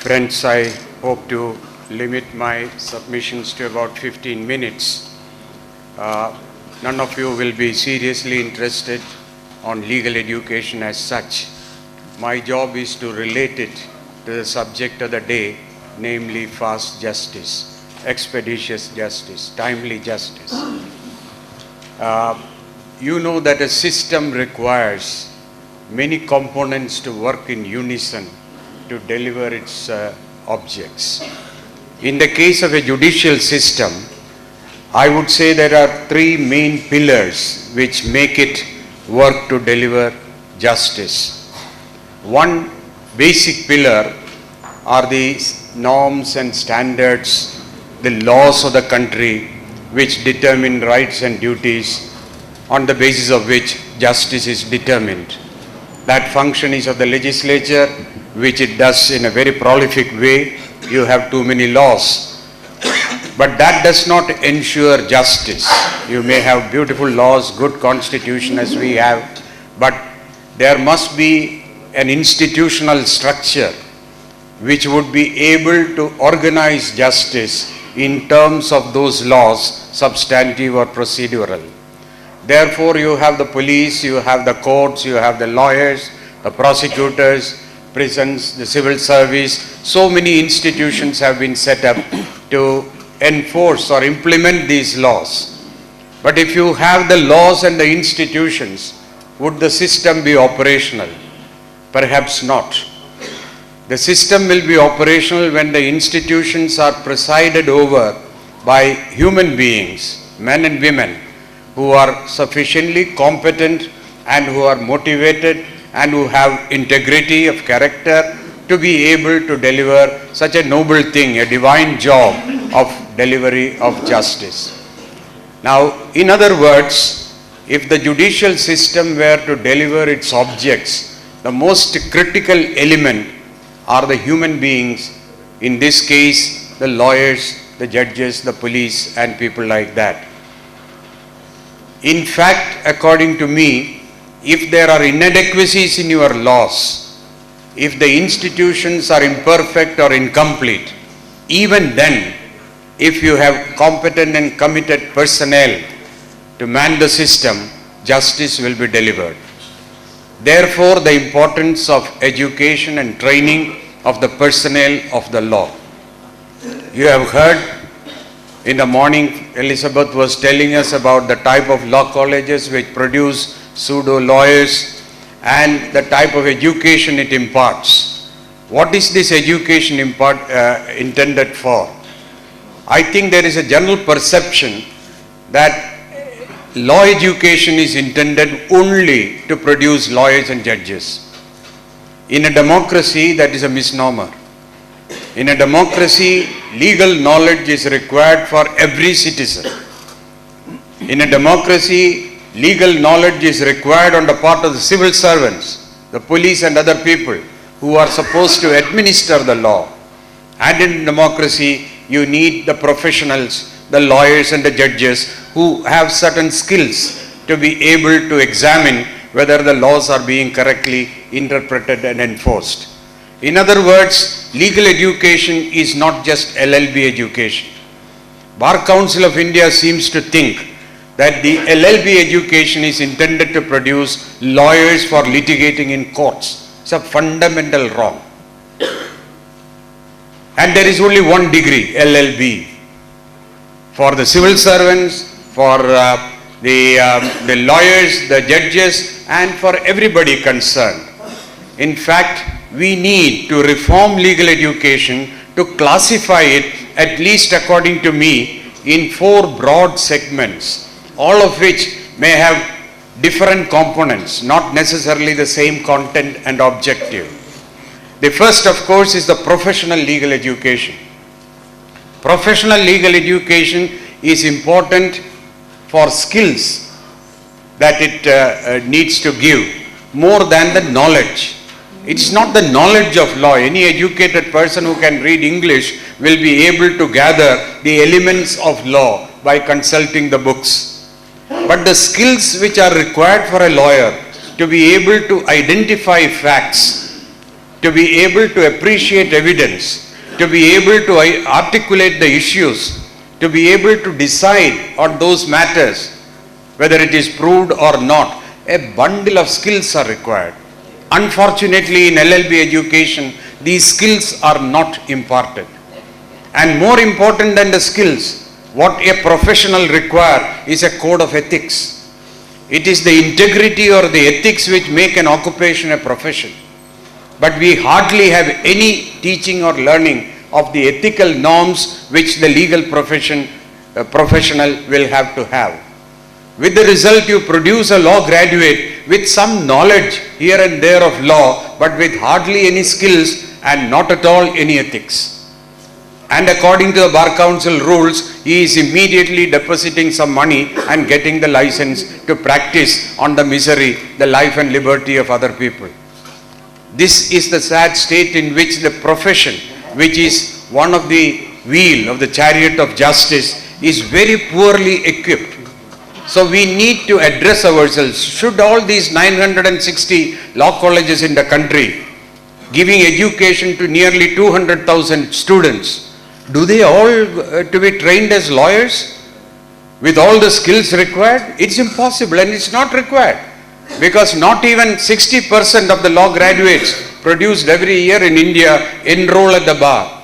Friends, I hope to limit my submissions to about 15 minutes. None of you will be seriously interested on legal education as such. My job is to relate it to the subject of the day, namely fast justice, expeditious justice, timely justice. You know that a system requires many components to work in unison to deliver its objects. In the case of a judicial system, I would say there are three main pillars which make it work to deliver justice. One basic pillar are the norms and standards, the laws of the country which determine rights and duties, on the basis of which justice is determined. That function is of the legislature, which it does in a very prolific way. You have too many laws. But that does not ensure justice. You may have beautiful laws, good constitution as we have, but there must be an institutional structure which would be able to organize justice in terms of those laws, substantive or procedural. Therefore, you have the police, you have the courts, you have the lawyers, the prosecutors, prisons, the civil service. So many institutions have been set up to enforce or implement these laws. But if you have the laws and the institutions, would the system be operational? Perhaps not. The system will be operational when the institutions are presided over by human beings, men and women, who are sufficiently competent and who are motivated and who have integrity of character to be able to deliver such a noble thing, a divine job of delivery of justice. Now, in other words, if the judicial system were to deliver its objects, the most critical element are the human beings, in this case, the lawyers, the judges, the police, and people like that. In fact, according to me, if there are inadequacies in your laws, if the institutions are imperfect or incomplete, even then, if you have competent and committed personnel to man the system, justice will be delivered. Therefore, the importance of education and training of the personnel of the law. You have heard in the morning, Elizabeth was telling us about the type of law colleges which produce pseudo lawyers and the type of education it imparts. What is this education intended for? I think there is a general perception that law education is intended only to produce lawyers and judges. In a democracy, that is a misnomer. In a democracy, legal knowledge is required for every citizen. In a democracy, legal knowledge is required on the part of the civil servants, the police and other people who are supposed to administer the law. And in democracy, you need the professionals, the lawyers and the judges who have certain skills to be able to examine whether the laws are being correctly interpreted and enforced. In other words, legal education is not just LLB education. Bar Council of India seems to think that the LLB education is intended to produce lawyers for litigating in courts. It's a fundamental wrong. And there is only one degree, LLB, for the civil servants, for the lawyers, the judges, and for everybody concerned. In fact, we need to reform legal education to classify it, at least according to me, in 4 broad segments, all of which may have different components, not necessarily the same content and objective. The first, of course, is the professional legal education. Professional legal education is important for skills that it needs to give, more than the knowledge. It's not the knowledge of law. Any educated person who can read English will be able to gather the elements of law by consulting the books. But the skills which are required for a lawyer to be able to identify facts, to be able to appreciate evidence, to be able to articulate the issues, to be able to decide on those matters, whether it is proved or not. A bundle of skills are required. Unfortunately, in LLB education, these skills are not imparted. And more important than the skills, what a professional requires is a code of ethics. It is the integrity or the ethics which make an occupation a profession. But we hardly have any teaching or learning of the ethical norms which the legal professional will have to have. With the result, you produce a law graduate with some knowledge here and there of law, but with hardly any skills and not at all any ethics. And according to the Bar Council rules, he is immediately depositing some money and getting the license to practice on the misery, the life and liberty of other people. This is the sad state in which the profession, which is one of the wheel of the chariot of justice, is very poorly equipped. So we need to address ourselves. Should all these 960 law colleges in the country, giving education to nearly 200,000 students, do they all to be trained as lawyers with all the skills required? It's impossible, and it's not required, because not even 60% of the law graduates produced every year in India enroll at the bar,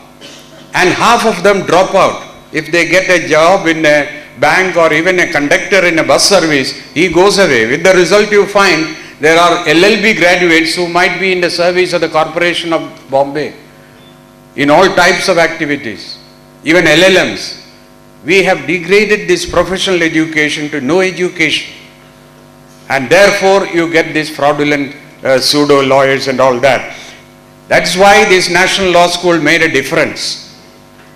and half of them drop out. If they get a job in a bank or even a conductor in a bus service, he goes away. With the result, you find there are LLB graduates who might be in the service of the Corporation of Bombay in all types of activities, even LLMs. We have degraded this professional education to no education, and therefore you get this fraudulent pseudo lawyers and all that. That's why this National Law School made a difference.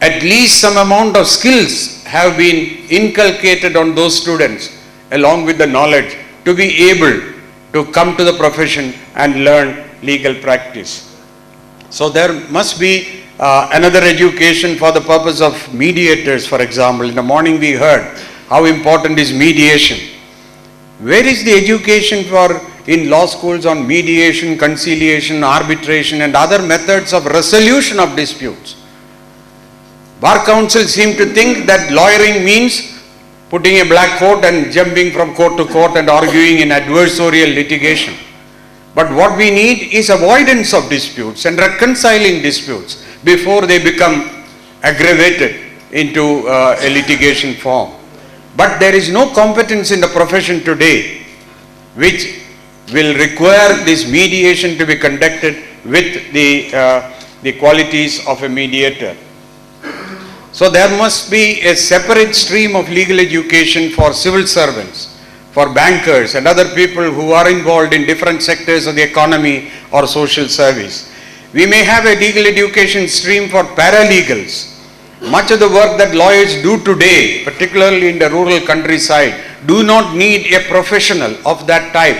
At least some amount of skills have been inculcated on those students along with the knowledge to be able to come to the profession and learn legal practice. So there must be another education for the purpose of mediators, for example. In the morning we heard how important is mediation. Where is the education in law schools on mediation, conciliation, arbitration and other methods of resolution of disputes? Bar Council seem to think that lawyering means putting a black coat and jumping from court to court and arguing in adversarial litigation. But what we need is avoidance of disputes and reconciling disputes before they become aggravated into a litigation form. But there is no competence in the profession today which will require this mediation to be conducted with the qualities of a mediator. So there must be a separate stream of legal education for civil servants, for bankers and other people who are involved in different sectors of the economy or social service. We may have a legal education stream for paralegals. Much of the work that lawyers do today, particularly in the rural countryside, do not need a professional of that type.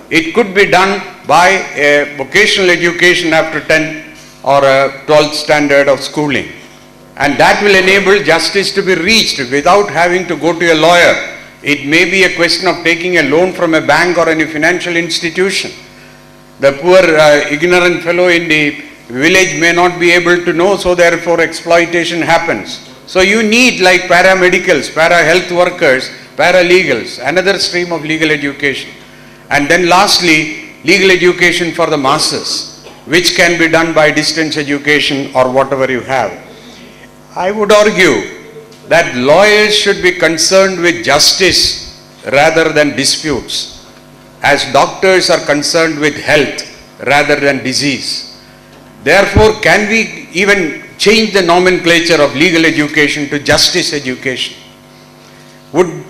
It could be done by a vocational education after 10 or a 12th standard of schooling. And that will enable justice to be reached without having to go to a lawyer. It may be a question of taking a loan from a bank or any financial institution. The poor ignorant fellow in the village may not be able to know, so therefore exploitation happens. So you need, like paramedicals, para-health workers, paralegals, another stream of legal education. And then lastly, legal education for the masses, which can be done by distance education or whatever you have. I would argue that lawyers should be concerned with justice rather than disputes, as doctors are concerned with health rather than disease. Therefore, can we even change the nomenclature of legal education to justice education?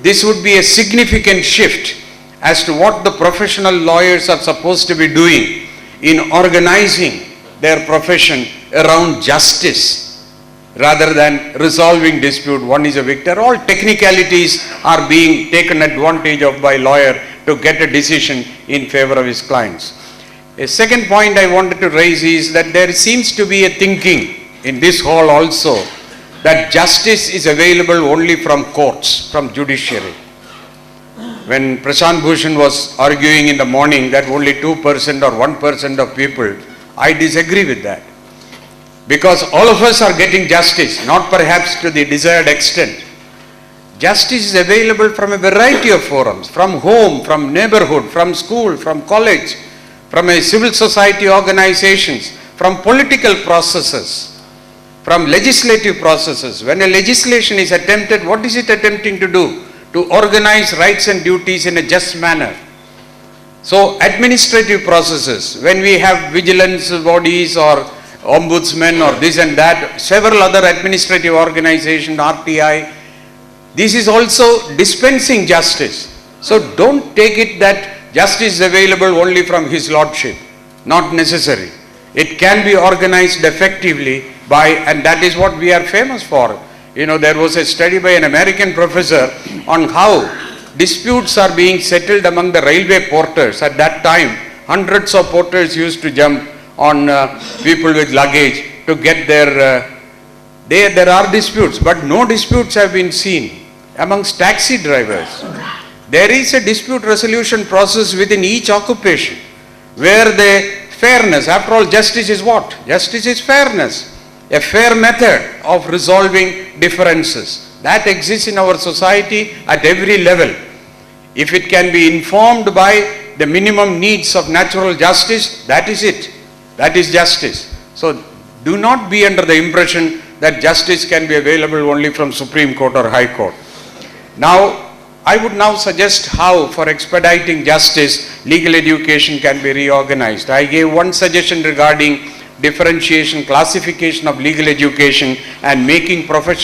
This would be a significant shift as to what the professional lawyers are supposed to be doing in organizing their profession around justice rather than resolving dispute. One is a victor. All technicalities are being taken advantage of by lawyer to get a decision in favor of his clients. A second point I wanted to raise is that there seems to be a thinking in this hall also that justice is available only from courts, from judiciary. When Prashant Bhushan was arguing in the morning that only 2% or 1% of people I disagree with that. Because all of us are getting justice, not perhaps to the desired extent. Justice is available from a variety of forums, from home, from neighborhood, from school, from college, from a civil society organizations, from political processes, from legislative processes. When a legislation is attempted, what is it attempting to do? To organize rights and duties in a just manner. So administrative processes, when we have vigilance bodies or ombudsmen or this and that, several other administrative organizations, RTI, this is also dispensing justice. So don't take it that justice is available only from His Lordship. Not necessary. It can be organized effectively by, and that is what we are famous for. You know, there was a study by an American professor on how disputes are being settled among the railway porters. At that time, hundreds of porters used to jump on people with luggage to get their, there are disputes, but no disputes have been seen amongst taxi drivers. There is a dispute resolution process within each occupation where the fairness, after all, justice is what? Justice is fairness. A fair method of resolving differences. That exists in our society at every level. If it can be informed by the minimum needs of natural justice, that is it. That is justice. So do not be under the impression that justice can be available only from Supreme Court or High Court. Now, I would now suggest how, for expediting justice, legal education can be reorganized. I gave one suggestion regarding differentiation, classification of legal education and making professional